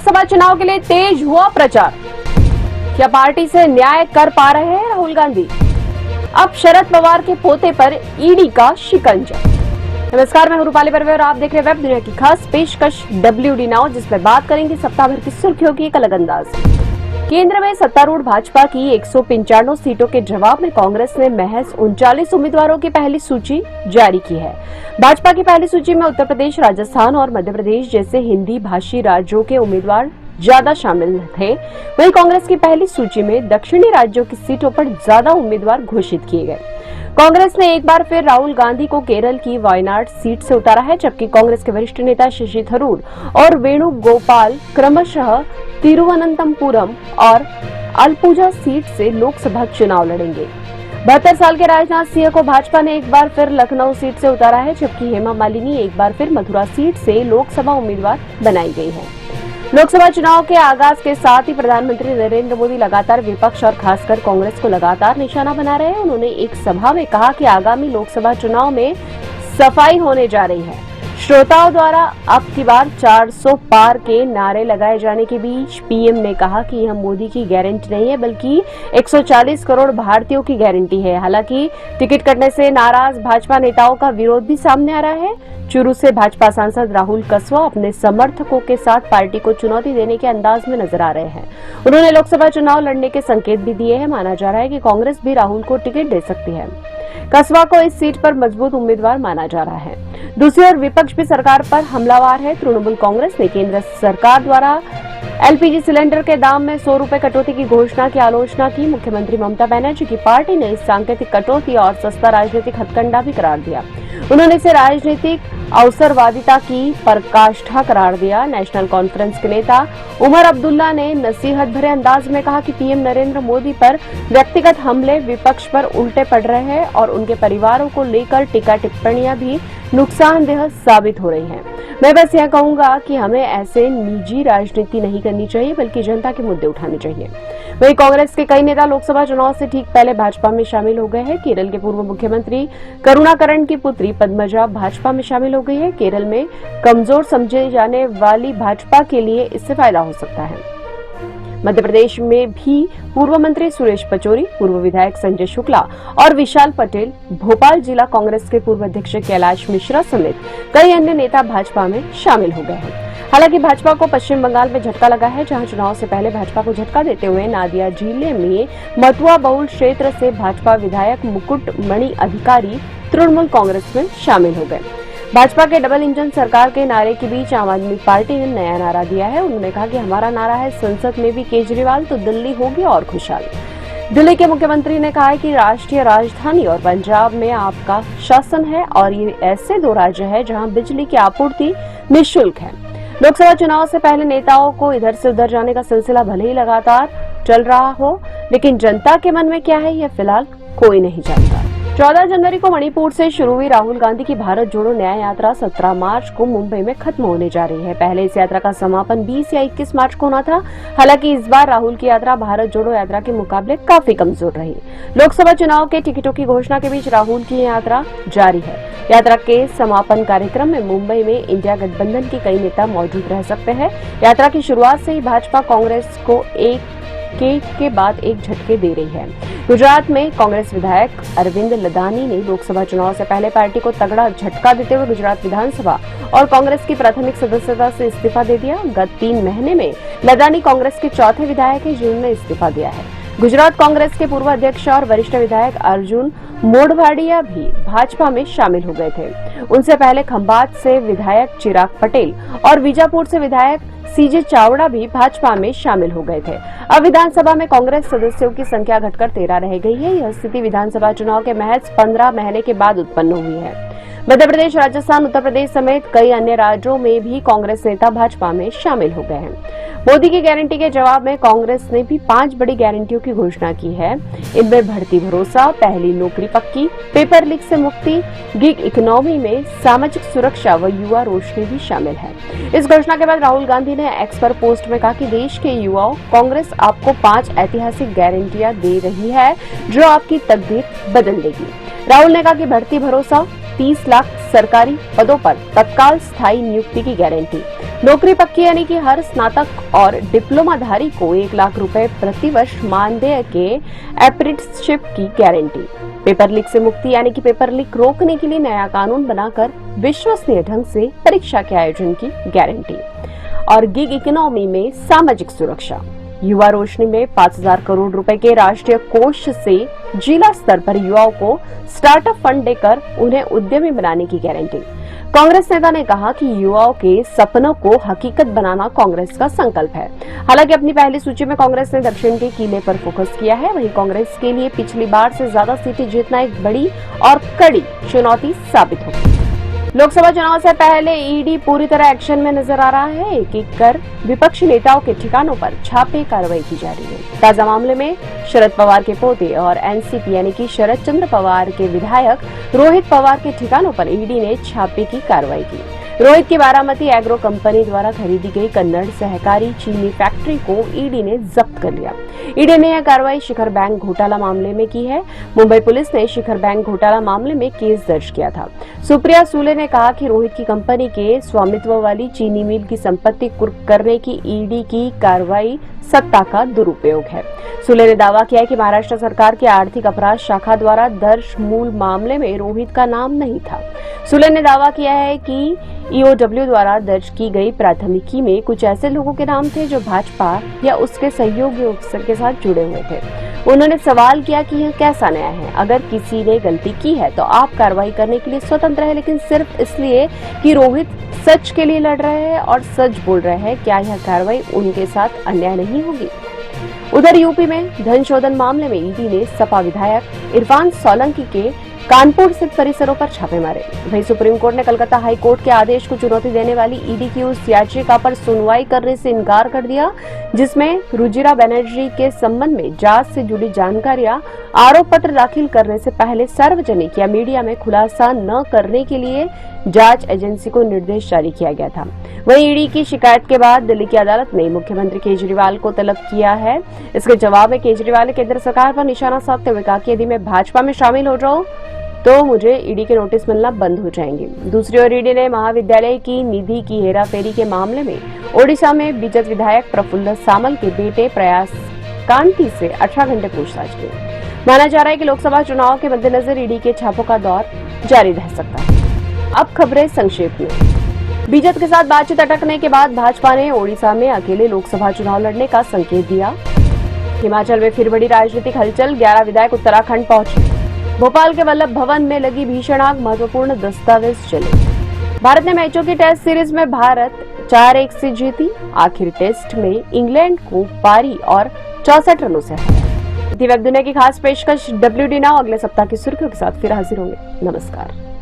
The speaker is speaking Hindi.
लोकसभा चुनाव के लिए तेज हुआ प्रचार। क्या पार्टी से न्याय कर पा रहे हैं राहुल गांधी? अब शरद पवार के पोते पर ईडी का शिकंजा। नमस्कार, मैं हूं रूपाली बर्वे और आप देख रहे हैं वेब दुनिया की खास पेशकश WD नाउ, जिसमें बात करेंगे सप्ताह भर की सुर्खियों की एक अलग अंदाज। केंद्र में सत्तारूढ़ भाजपा की 195 सीटों के जवाब में कांग्रेस ने महज 39 उम्मीदवारों की पहली सूची जारी की है। भाजपा की पहली सूची में उत्तर प्रदेश, राजस्थान और मध्य प्रदेश जैसे हिंदी भाषी राज्यों के उम्मीदवार ज्यादा शामिल थे। वहीं कांग्रेस की पहली सूची में दक्षिणी राज्यों की सीटों पर ज्यादा उम्मीदवार घोषित किए गए। कांग्रेस ने एक बार फिर राहुल गांधी को केरल की वायनाड सीट से उतारा है, जबकि कांग्रेस के वरिष्ठ नेता शशि थरूर और वेणुगोपाल क्रमशः तिरुवनंतपुरम और अलपुजा सीट से लोकसभा चुनाव लड़ेंगे। 72 साल के राजनाथ सिंह को भाजपा ने एक बार फिर लखनऊ सीट से उतारा है, जबकि हेमा मालिनी एक बार फिर मथुरा सीट से लोकसभा उम्मीदवार बनाई गई है। लोकसभा चुनाव के आगाज के साथ ही प्रधानमंत्री नरेंद्र मोदी लगातार विपक्ष और खासकर कांग्रेस को लगातार निशाना बना रहे हैं। उन्होंने एक सभा में कहा कि आगामी लोकसभा चुनाव में सफाई होने जा रही है। श्रोताओं द्वारा अब की बार 400 पार के नारे लगाए जाने के बीच पीएम ने कहा कि यह मोदी की गारंटी नहीं है, बल्कि 140 करोड़ भारतीयों की गारंटी है। हालांकि टिकट कटने से नाराज भाजपा नेताओं का विरोध भी सामने आ रहा है। चूरू से भाजपा सांसद राहुल कसवा अपने समर्थकों के साथ पार्टी को चुनौती देने के अंदाज में नजर आ रहे हैं। उन्होंने लोकसभा चुनाव लड़ने के संकेत भी दिए हैं। माना जा रहा है कि कांग्रेस भी राहुल को टिकट दे सकती है। कसवा को इस सीट पर मजबूत उम्मीदवार माना जा रहा है। दूसरी ओर विपक्ष भी सरकार पर हमलावर है। तृणमूल कांग्रेस ने केंद्र सरकार द्वारा LPG सिलेंडर के दाम में 100 रुपए कटौती की घोषणा की आलोचना की। मुख्यमंत्री ममता बनर्जी की पार्टी ने इस सांकेतिक कटौती और सस्ता राजनीतिक हथकंडा भी करार दिया। उन्होंने इसे राजनीतिक अवसरवादिता की पराकाष्ठा करार दिया। नेशनल कॉन्फ्रेंस के नेता उमर अब्दुल्ला ने नसीहत भरे अंदाज में कहा कि पीएम नरेंद्र मोदी पर व्यक्तिगत हमले विपक्ष पर उल्टे पड़ रहे हैं और उनके परिवारों को लेकर टीका टिप्पणियां भी नुकसानदेह साबित हो रही हैं। मैं बस यह कहूंगा कि हमें ऐसे निजी राजनीति नहीं करनी चाहिए, बल्कि जनता के मुद्दे उठाने चाहिए। वहीं कांग्रेस के कई नेता लोकसभा चुनाव से ठीक पहले भाजपा में शामिल हो गए हैं। केरल के पूर्व मुख्यमंत्री करुणाकरण की पुत्री पद्मजा भाजपा में शामिल हो गई है। केरल में कमजोर समझे जाने वाली भाजपा के लिए इससे फायदा हो सकता है। मध्य प्रदेश में भी पूर्व मंत्री सुरेश पचौरी, पूर्व विधायक संजय शुक्ला और विशाल पटेल, भोपाल जिला कांग्रेस के पूर्व अध्यक्ष कैलाश मिश्रा समेत कई अन्य नेता भाजपा में शामिल हो गए हैं। हालांकि भाजपा को पश्चिम बंगाल में झटका लगा है, जहां चुनाव से पहले भाजपा को झटका देते हुए नादिया जिले में मथुआ बहुल क्षेत्र से भाजपा विधायक मुकुट मणि अधिकारी तृणमूल कांग्रेस में शामिल हो गए। भाजपा के डबल इंजन सरकार के नारे के बीच आम आदमी पार्टी ने नया नारा दिया है। उन्होंने कहा कि हमारा नारा है संसद में भी केजरीवाल तो दिल्ली होगी और खुशहाल। दिल्ली के मुख्यमंत्री ने कहा है कि राष्ट्रीय राजधानी और पंजाब में आपका शासन है और ये ऐसे दो राज्य है जहां बिजली की आपूर्ति निःशुल्क है। लोकसभा चुनाव से पहले नेताओं को इधर से उधर जाने का सिलसिला भले ही लगातार चल रहा हो, लेकिन जनता के मन में क्या है यह फिलहाल कोई नहीं जानता। 14 जनवरी को मणिपुर से शुरू हुई राहुल गांधी की भारत जोड़ो न्याय यात्रा 17 मार्च को मुंबई में खत्म होने जा रही है। पहले इस यात्रा का समापन 20 या 21 मार्च को होना था। हालांकि इस बार राहुल की यात्रा भारत जोड़ो यात्रा के मुकाबले काफी कमजोर रही। लोकसभा चुनाव के टिकटों की घोषणा के बीच राहुल की यात्रा जारी है। यात्रा के समापन कार्यक्रम में मुंबई में इंडिया गठबंधन के कई नेता मौजूद रह सकते हैं। यात्रा की शुरुआत से ही भाजपा कांग्रेस को एक के बाद एक झटके दे रही है। गुजरात में कांग्रेस विधायक अरविंद लदानी ने लोकसभा चुनाव से पहले पार्टी को तगड़ा झटका देते हुए गुजरात विधानसभा और कांग्रेस की प्राथमिक सदस्यता से इस्तीफा दे दिया। गत 3 महीने में लदानी कांग्रेस के चौथे विधायक हैं जिन्होंने इस्तीफा दिया है। गुजरात कांग्रेस के पूर्व अध्यक्ष और वरिष्ठ विधायक अर्जुन मोढवाडिया भी भाजपा में शामिल हो गए थे। उनसे पहले खंभात से विधायक चिराग पटेल और बीजापुर से विधायक CJ चावड़ा भी भाजपा में शामिल हो गए थे। अब विधानसभा में कांग्रेस सदस्यों की संख्या घटकर 13 रह गई है। यह स्थिति विधानसभा चुनाव के महज 15 महीने के बाद उत्पन्न हुई है। मध्य प्रदेश, राजस्थान, उत्तर प्रदेश समेत कई अन्य राज्यों में भी कांग्रेस नेता भाजपा में शामिल हो गए हैं। मोदी की गारंटी के जवाब में कांग्रेस ने भी 5 बड़ी गारंटियों की घोषणा की है। इनमें बढ़ती भरोसा, पहली नौकरी पक्की, पेपर लीक से मुक्ति, गिग इकोनॉमी में सामाजिक सुरक्षा व युवा रोशनी भी शामिल है। इस घोषणा के बाद राहुल गांधी ने एक्स पर पोस्ट में कहा कि देश के युवाओं, कांग्रेस आपको 5 ऐतिहासिक गारंटियां दे रही है जो आपकी तकदीर बदल देगी। राहुल ने कहा कि बढ़ती भरोसा, 30 लाख सरकारी पदों पर तत्काल स्थायी नियुक्ति की गारंटी, नौकरी पक्की यानी कि हर स्नातक और डिप्लोमाधारी को 1 लाख रुपए प्रति वर्ष मानदेय के अप्रेंटिसशिप की गारंटी। पेपर लीक से मुक्ति यानी कि पेपर लीक रोकने के लिए नया कानून बनाकर विश्वसनीय ढंग से परीक्षा के आयोजन की गारंटी। और गिग इकोनॉमी में सामाजिक सुरक्षा। युवा रोशनी में 5,000 करोड़ रुपए के राष्ट्रीय कोष से जिला स्तर पर युवाओं को स्टार्टअप फंड देकर उन्हें उद्यमी बनाने की गारंटी। कांग्रेस नेता ने कहा कि युवाओं के सपनों को हकीकत बनाना कांग्रेस का संकल्प है। हालांकि अपनी पहली सूची में कांग्रेस ने दक्षिण के किले पर फोकस किया है, वहीं कांग्रेस के लिए पिछली बार से ज्यादा सीटें जीतना एक बड़ी और कड़ी चुनौती साबित होगी। लोकसभा चुनाव से पहले ईडी पूरी तरह एक्शन में नजर आ रहा है। एक कर विपक्षी नेताओं के ठिकानों पर छापे कार्रवाई की जा रही है। ताजा मामले में शरद पवार के पोते और एनसीपी यानी कि शरद चंद्र पवार के विधायक रोहित पवार के ठिकानों पर ईडी ने छापे की कार्रवाई की। रोहित की बारामती एग्रो कंपनी द्वारा खरीदी गई कन्नड़ सहकारी चीनी फैक्ट्री को ईडी ने जब्त कर लिया। ईडी ने यह कार्रवाई शिखर बैंक घोटाला मामले में की है। मुंबई पुलिस ने शिखर बैंक घोटाला मामले में केस दर्ज किया था। सुप्रिया सुले ने कहा कि रोहित की कंपनी के स्वामित्व वाली चीनी मिल की संपत्ति कुर्क करने की ईडी की कार्रवाई सत्ता का दुरुपयोग है। सुले ने दावा किया कि महाराष्ट्र सरकार की आर्थिक अपराध शाखा द्वारा दर्ज मूल मामले में रोहित का नाम नहीं था। सुले ने दावा किया है कि ईओडब्ल्यू द्वारा दर्ज की गई प्राथमिकी में कुछ ऐसे लोगों के नाम थे जो भाजपा या उसके सहयोगियों के साथ जुड़े हुए थे। उन्होंने सवाल किया कि यह कैसा न्याय है? अगर किसी ने गलती की है तो आप कार्रवाई करने के लिए स्वतंत्र है, लेकिन सिर्फ इसलिए कि रोहित सच के लिए लड़ रहे हैं और सच बोल रहे हैं, क्या यह कार्रवाई उनके साथ अन्याय नहीं होगी? उधर यूपी में धन शोधन मामले में ईडी ने सपा विधायक इरफान सोलंकी के कानपुर स्थित परिसरों पर छापे मारे। वहीं सुप्रीम कोर्ट ने कलकत्ता हाई कोर्ट के आदेश को चुनौती देने वाली ईडी की उस याचिका पर सुनवाई करने से इनकार कर दिया जिसमें रुजिरा बनर्जी के संबंध में जांच से जुड़ी जानकारियां आरोप पत्र दाखिल करने से पहले सार्वजनिक या मीडिया में खुलासा न करने के लिए जांच एजेंसी को निर्देश जारी किया गया था। वहीं ईडी की शिकायत के बाद दिल्ली की अदालत ने मुख्यमंत्री केजरीवाल को तलब किया है। इसके जवाब में केजरीवाल ने केंद्र सरकार पर निशाना साधते हुए कहा कि यदि मैं भाजपा में शामिल हो जाऊं तो मुझे ईडी के नोटिस मिलना बंद हो जाएंगे। दूसरी ओर ईडी ने महाविद्यालय की निधि की हेराफेरी के मामले में ओडिशा में बीजेपी विधायक प्रफुल्ल सामल के बेटे प्रयास कांति से 18 घंटे पूछताछ की। माना जा रहा है कि लोकसभा चुनाव के मद्देनजर ईडी के छापों का दौर जारी रह सकता है। अब खबरें संक्षेप में। बीजेपी के साथ बातचीत अटकने के बाद भाजपा ने ओडिशा में अकेले लोकसभा चुनाव लड़ने का संकेत दिया। हिमाचल में फिर बड़ी राजनीतिक हलचल, 11 विधायक उत्तराखंड पहुंचे। भोपाल के वल्लभ भवन में लगी भीषण आग, महत्वपूर्ण दस्तावेज चले। भारत ने मैचों की टेस्ट सीरीज में भारत 4-1 से जीती। आखिर टेस्ट में इंग्लैंड को पारी और 64 रनों से हराया। दुनिया की खास पेशकश WD नाउ अगले सप्ताह की सुर्खियों के साथ फिर हाजिर होंगे। नमस्कार।